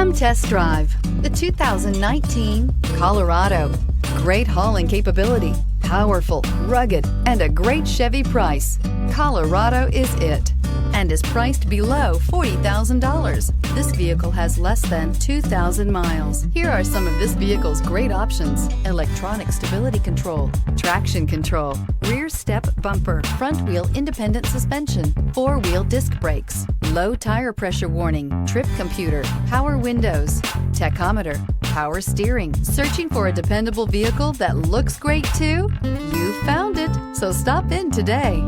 Come test drive the 2019 Colorado. Great hauling capability, powerful, rugged, and a great Chevy price. Colorado is it, and is priced below $40,000. This vehicle has less than 2,000 miles. Here are some of this vehicle's great options: electronic stability control, traction control, rear step bumper, front wheel independent suspension, four-wheel disc brakes, low tire pressure warning, trip computer, power windows, tachometer, power steering. Searching for a dependable vehicle that looks great too? You found it, so stop in today.